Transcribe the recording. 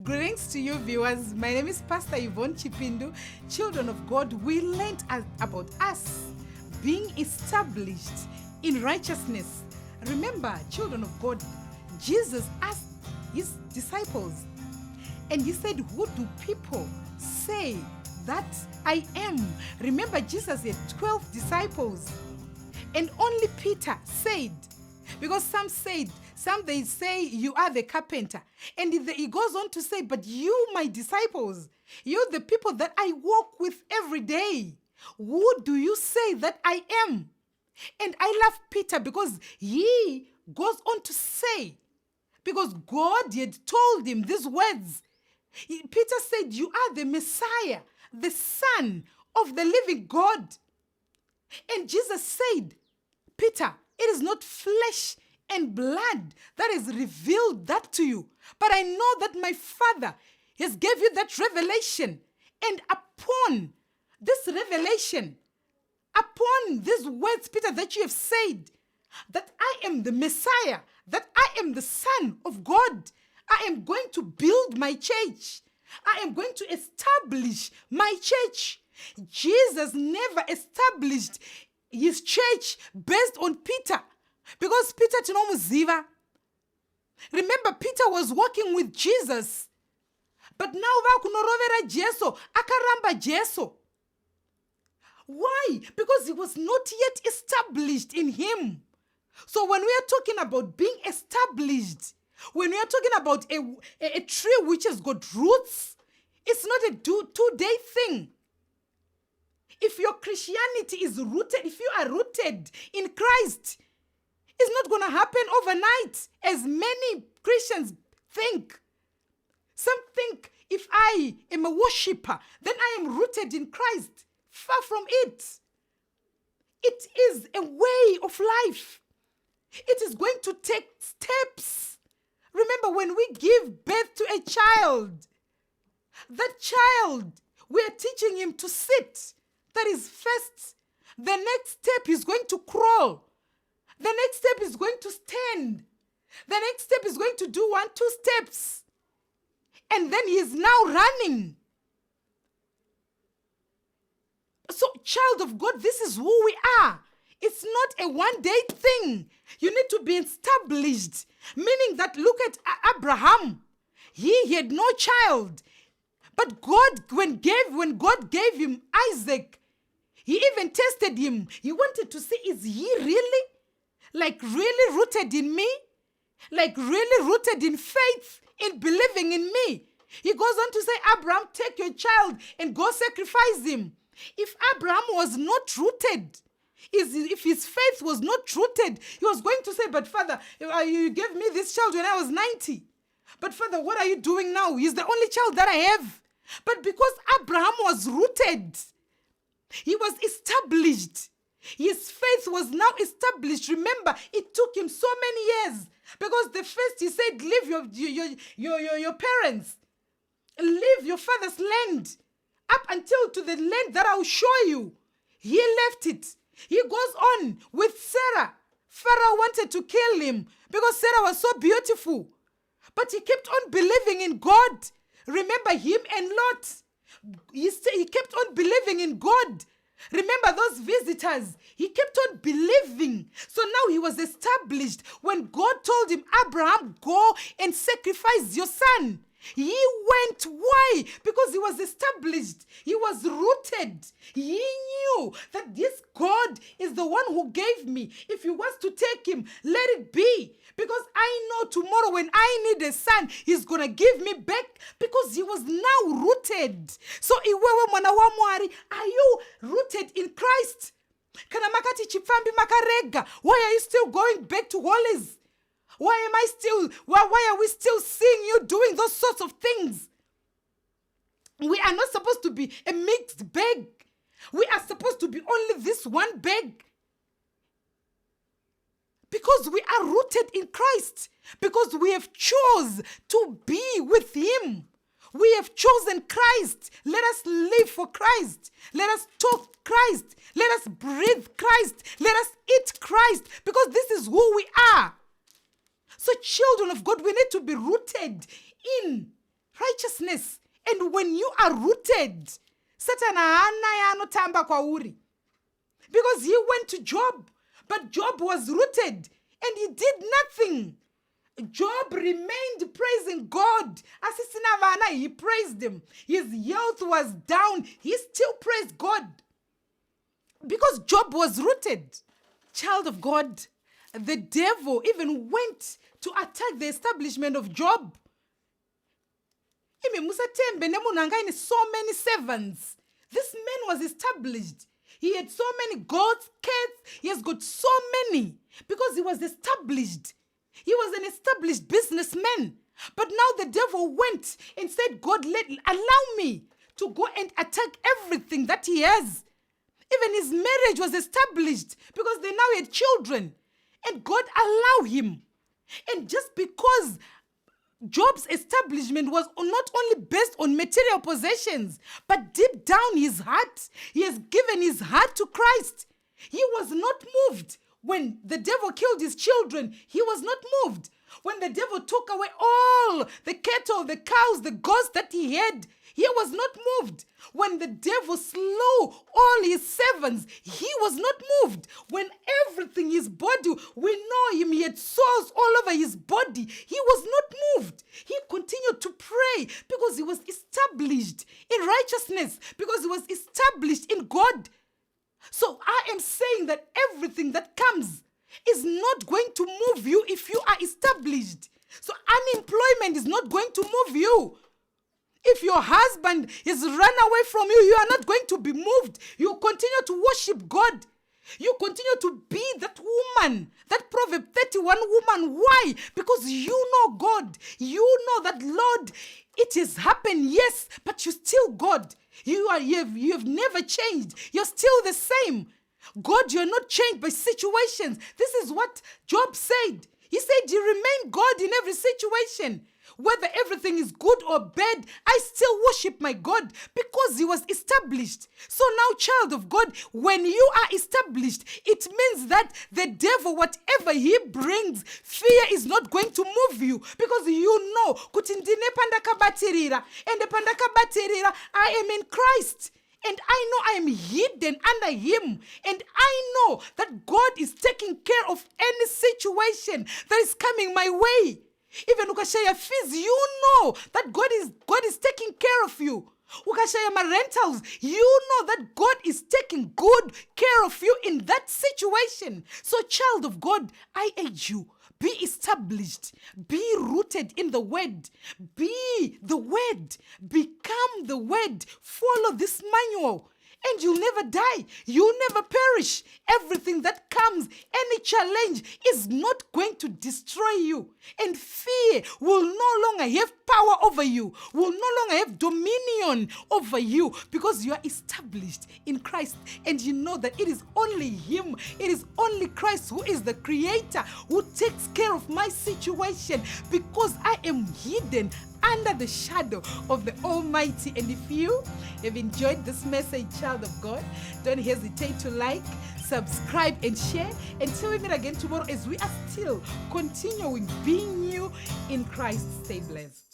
Greetings to you viewers. My name is Pastor Yvonne Chipindu. Children of God, we learned about us being established in righteousness. Remember, children of God, Jesus asked his disciples and he said, who do people say that I am? Remember, Jesus had 12 disciples and only Peter said, because some they say you are the carpenter. And he goes on to say, but you, my disciples, you the people that I walk with every day, who do you say that I am? And I love Peter because he goes on to say, because God had told him these words. Peter said, you are the Messiah, the Son of the living God. And Jesus said, Peter, it is not flesh and blood that has revealed that to you, but I know that my Father has gave you that revelation. And upon this revelation, upon these words, Peter, that you have said, that I am the Messiah, that I am the Son of God, I am going to build my church. I am going to establish my church. Jesus never established his church based on Peter, because Peter tinomuziva. Remember, Peter was walking with Jesus, but now vakunorovera Jesu, akaramba Jesu. Why? Because he was not yet established in him. So when we are talking about being established, when we are talking about a tree which has got roots, it's not a two-day thing. If your Christianity is rooted, if you are rooted in Christ, it's not going to happen overnight, as many Christians think. Some think if I am a worshiper, then I am rooted in Christ. Far from it. It is a way of life. It is going to take steps. Remember, when we give birth to a child, that child, we are teaching him to sit. That is first. The next step is going to crawl. The next step is going to stand. The next step is going to do 1, 2 steps. And then he is now running. So, child of God, this is who we are. It's not a one-day thing. You need to be established. Meaning that, look at Abraham. He had no child. But God, when God gave him Isaac, he even tested him. He wanted to see, is he really? Like really rooted in me? Like really rooted in faith, in believing in me? He goes on to say, Abraham, take your child and go sacrifice him. If Abraham was not rooted, if his faith was not rooted, he was going to say, but Father, you gave me this child when I was 90. But Father, what are you doing now? He's the only child that I have. But because Abraham was rooted, he was established. His faith was now established. Remember, it took him so many years. Because the first he said, leave your parents. Leave your father's land. Up until to the land that I'll show you. He left it. He goes on with Sarah. Pharaoh wanted to kill him because Sarah was so beautiful. But he kept on believing in God. Remember him and Lot. He kept on believing in God. Remember those visitors. He kept on believing. So now he was established. When God told him, Abraham, go and sacrifice your son, he went. Why? Because he was established. He was rooted. He knew that this God is the one who gave me. If he wants to take him, let it be. Because I know tomorrow when I need a son, he's going to give me back, because he was now rooted. So iwewe mwana wa Mwari, are you rooted in Christ? Kana makati chipfambi makarega. Why are you still going back to holies? Why are we still seeing you doing those sorts of things? We are not supposed to be a mixed bag. We are supposed to be only this one bag. Because we are rooted in Christ. Because we have chosen to be with him. We have chosen Christ. Let us live for Christ. Let us talk Christ. Let us breathe Christ. Let us eat Christ. Because this is who we are. So children of God, we need to be rooted in righteousness. And when you are rooted, Satan haana yaanotamba kwauri. Because he went to Job, but Job was rooted and he did nothing. Job remained praising God. Asisina vana, he praised him. His health was down. He still praised God. Because Job was rooted. Child of God, the devil even went to attack the establishment of Job. So many servants. This man was established. He had so many goats, cats. He has got so many because he was established. He was an established businessman. But now the devil went and said, God, allow me to go and attack everything that he has. Even his marriage was established because they now had children. And God allowed him. And just because Job's establishment was not only based on material possessions, but deep down his heart, he has given his heart to Christ. He was not moved. When the devil killed his children, he was not moved. When the devil took away all the cattle, the cows, the goats that he had, he was not moved. When the devil slew all his servants, he was not moved. When everything, his body, we know him, he had sores all over his body, he was not moved. He continued to pray because he was established in righteousness, because he was established in God. So I am saying that everything that comes is not going to move you if you are established. So unemployment is not going to move you. If your husband is run away from you, you are not going to be moved. You continue to worship God. You continue to be that woman, that Proverb 31 woman. Why? Because you know God. You know that, Lord, it has happened, yes, but you're still God. You have never changed. You're still the same. God, you're not changed by situations. This is what Job said. He said, you remain God in every situation. Whether everything is good or bad, I still worship my God because he was established. So now, child of God, when you are established, it means that the devil, whatever he brings, fear is not going to move you because you know, I am in Christ. And I know I am hidden under him. And I know that God is taking care of any situation that is coming my way. Even ukashaya fees, you know that God is taking care of you. Ukashaya my rentals, you know that God is taking good care of you in that situation. So, child of God, I urge you, be established, be rooted in the word, be the word, become the word, follow this manual. And you'll never die. You'll never perish. Everything that comes, any challenge is not going to destroy you. And fear will no longer have power over you, will no longer have dominion over you because you are established in Christ. And you know that it is only him, it is only Christ who is the creator, who takes care of my situation because I am hidden under the shadow of the Almighty. And if you have enjoyed this message, child of God, don't hesitate to like, subscribe, and share. Until we meet again tomorrow as we are still continuing being new in Christ. Stay blessed.